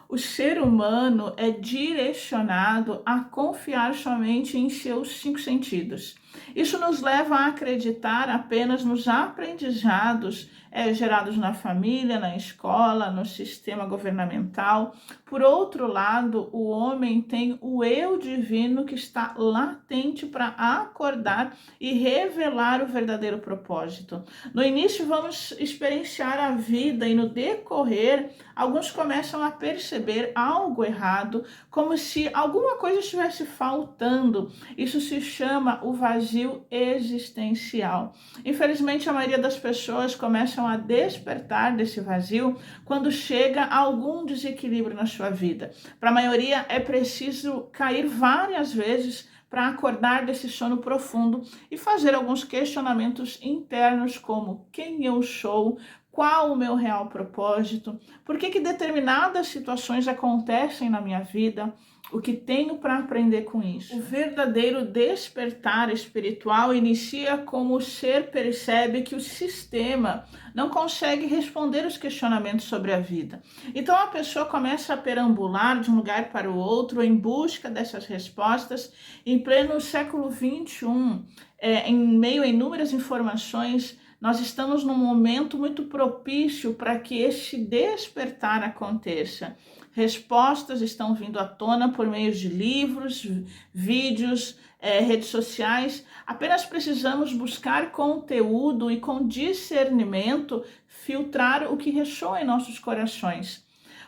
O ser humano é direcionado a confiar somente em seus cinco sentidos. Isso nos leva a acreditar apenas nos aprendizados gerados na família, na escola, no sistema governamental. Por outro lado, o homem tem o eu divino que está latente para acordar e revelar o verdadeiro propósito. No início, vamos experienciar a vida e no decorrer, alguns começam a perceber algo errado, como se alguma coisa estivesse faltando. Isso se chama o vazio existencial. Infelizmente, a maioria das pessoas começam a despertar desse vazio quando chega algum desequilíbrio na sua vida. Para a maioria, é preciso cair várias vezes para acordar desse sono profundo e fazer alguns questionamentos internos, como quem eu sou, qual o meu real propósito, por que determinadas situações acontecem na minha vida, o que tenho para aprender com isso. O verdadeiro despertar espiritual inicia como o ser percebe que o sistema não consegue responder os questionamentos sobre a vida. Então a pessoa começa a perambular de um lugar para o outro em busca dessas respostas. Em pleno século XXI, em meio a inúmeras informações, nós estamos num momento muito propício para que este despertar aconteça. Respostas estão vindo à tona por meio de livros, vídeos, redes sociais. Apenas precisamos buscar conteúdo e com discernimento filtrar o que ressoa em nossos corações.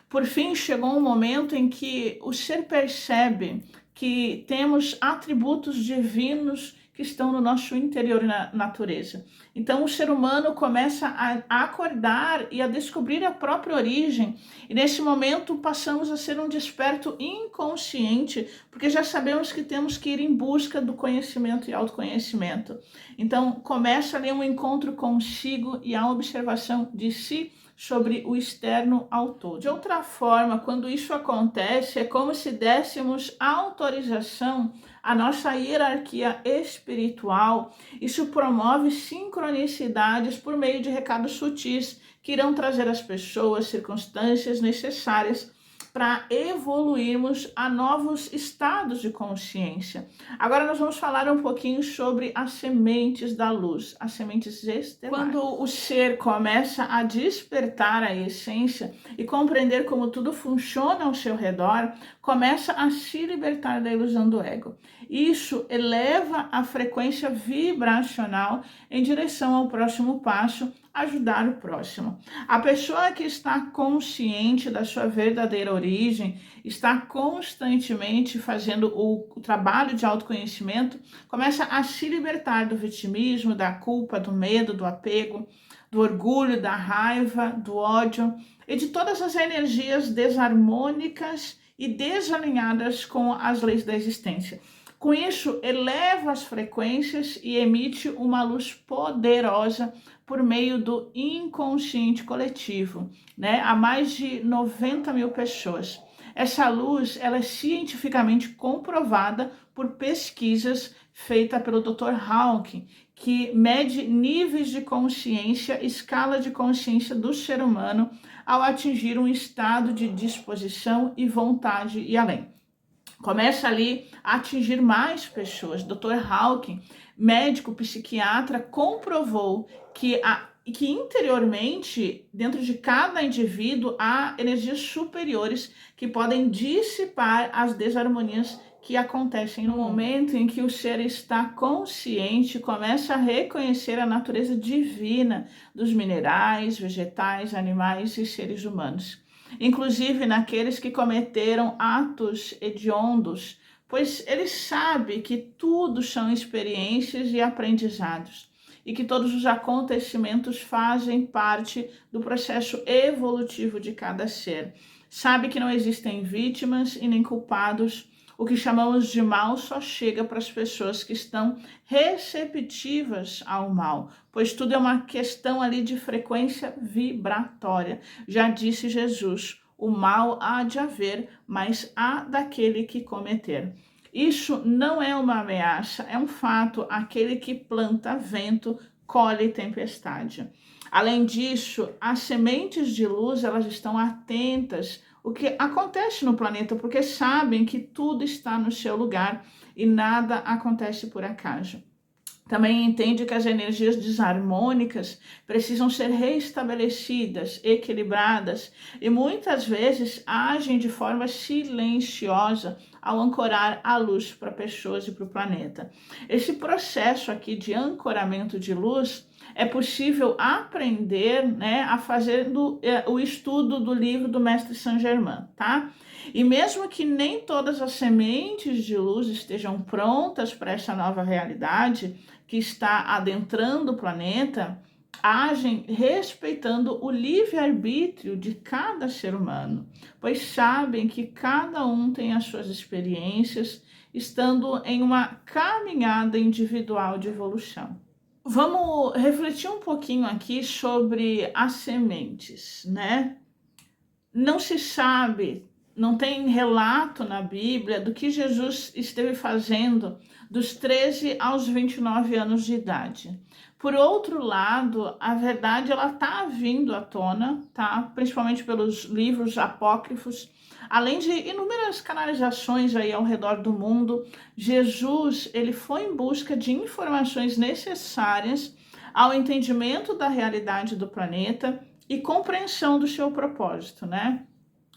Por fim, chegou um momento em que o ser percebe que temos atributos divinos que estão no nosso interior e na natureza. Então o ser humano começa a acordar e a descobrir a própria origem, e nesse momento passamos a ser um desperto inconsciente, porque já sabemos que temos que ir em busca do conhecimento e autoconhecimento. Então começa ali um encontro consigo e a observação de si sobre o externo ao todo. De outra forma, quando isso acontece, é como se dessemos autorização à nossa hierarquia espiritual. Isso promove sincronicidades por meio de recados sutis que irão trazer às pessoas circunstâncias necessárias para evoluirmos a novos estados de consciência. Agora nós vamos falar um pouquinho sobre as sementes da luz, as sementes estelares. Quando o ser começa a despertar a essência e compreender como tudo funciona ao seu redor, começa a se libertar da ilusão do ego. Isso eleva a frequência vibracional em direção ao próximo passo, ajudar o próximo. A pessoa que está consciente da sua verdadeira origem, está constantemente fazendo o trabalho de autoconhecimento, começa a se libertar do vitimismo, da culpa, do medo, do apego, do orgulho, da raiva, do ódio e de todas as energias desarmônicas e desalinhadas com as leis da existência. Com isso, eleva as frequências e emite uma luz poderosa por meio do inconsciente coletivo, né? Há mais de 90 mil pessoas. Essa luz ela é cientificamente comprovada por pesquisas feitas pelo Dr. Hawking, que mede níveis de consciência, escala de consciência do ser humano ao atingir um estado de disposição e vontade e além. Começa ali a atingir mais pessoas. Dr. Hawking, médico psiquiatra, comprovou que interiormente, dentro de cada indivíduo, há energias superiores que podem dissipar as desarmonias que acontecem no momento em que o ser está consciente, começa a reconhecer a natureza divina dos minerais, vegetais, animais e seres humanos. Inclusive naqueles que cometeram atos hediondos, pois ele sabe que tudo são experiências e aprendizados, e que todos os acontecimentos fazem parte do processo evolutivo de cada ser. Sabe que não existem vítimas e nem culpados. O que chamamos de mal só chega para as pessoas que estão receptivas ao mal, pois tudo é uma questão ali de frequência vibratória. Já disse Jesus, o mal há de haver, mas há daquele que cometer. Isso não é uma ameaça, é um fato. Aquele que planta vento, colhe tempestade. Além disso, as sementes de luz, elas estão atentas o que acontece no planeta, porque sabem que tudo está no seu lugar e nada acontece por acaso. Também entende que as energias desarmônicas precisam ser restabelecidas, equilibradas e muitas vezes agem de forma silenciosa ao ancorar a luz para pessoas e para o planeta. Esse processo aqui de ancoramento de luz é possível aprender, né, a fazer o estudo do livro do Mestre Saint Germain, tá? E mesmo que nem todas as sementes de luz estejam prontas para essa nova realidade que está adentrando o planeta, agem respeitando o livre-arbítrio de cada ser humano, pois sabem que cada um tem as suas experiências, estando em uma caminhada individual de evolução. Vamos refletir um pouquinho aqui sobre as sementes, né? Não se sabe, não tem relato na Bíblia do que Jesus esteve fazendo dos 13 aos 29 anos de idade. Por outro lado, a verdade ela está vindo à tona, tá? Principalmente pelos livros apócrifos, além de inúmeras canalizações aí ao redor do mundo. Jesus ele foi em busca de informações necessárias ao entendimento da realidade do planeta e compreensão do seu propósito, né?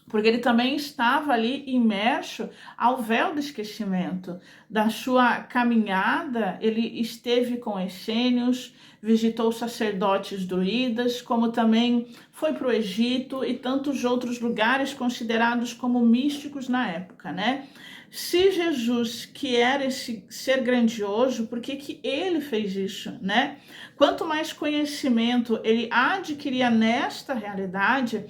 Porque ele também estava ali imerso ao véu do esquecimento. Da sua caminhada, ele esteve com essênios, visitou sacerdotes druidas, como também foi para o Egito e tantos outros lugares considerados como místicos na época, né? Se Jesus, que era esse ser grandioso, por que ele fez isso, né? Quanto mais conhecimento ele adquiria nesta realidade,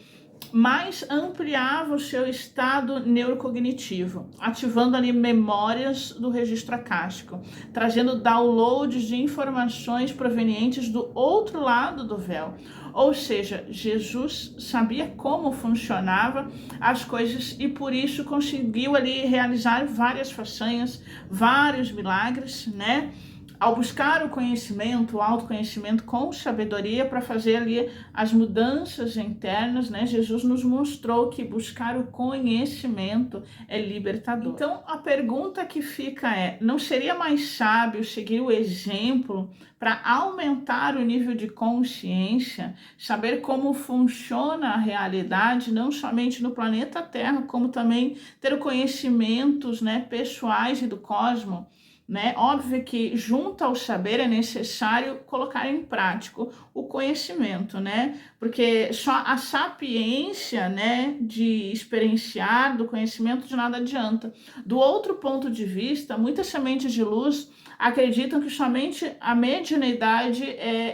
mais ampliava o seu estado neurocognitivo, ativando ali memórias do registro acástico, trazendo downloads de informações provenientes do outro lado do véu. Ou seja, Jesus sabia como funcionava as coisas e por isso conseguiu ali realizar várias façanhas, vários milagres, né? Ao buscar o conhecimento, o autoconhecimento com sabedoria para fazer ali as mudanças internas, né? Jesus nos mostrou que buscar o conhecimento é libertador. Então, a pergunta que fica é, não seria mais sábio seguir o exemplo para aumentar o nível de consciência, saber como funciona a realidade, não somente no planeta Terra, como também ter conhecimentos, né, pessoais e do cosmos? Né? Óbvio que junto ao saber é necessário colocar em prática o conhecimento, né? Porque só a sapiência, né, de experienciar do conhecimento de nada adianta. Do outro ponto de vista, muitas sementes de luz acreditam que somente a mediunidade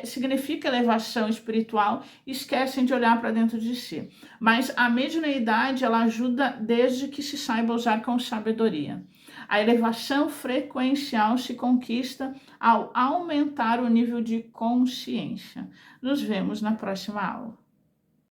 significa elevação espiritual e esquecem de olhar para dentro de si. Mas a mediunidade ela ajuda desde que se saiba usar com sabedoria. A elevação frequencial se conquista ao aumentar o nível de consciência. Nos vemos na próxima aula.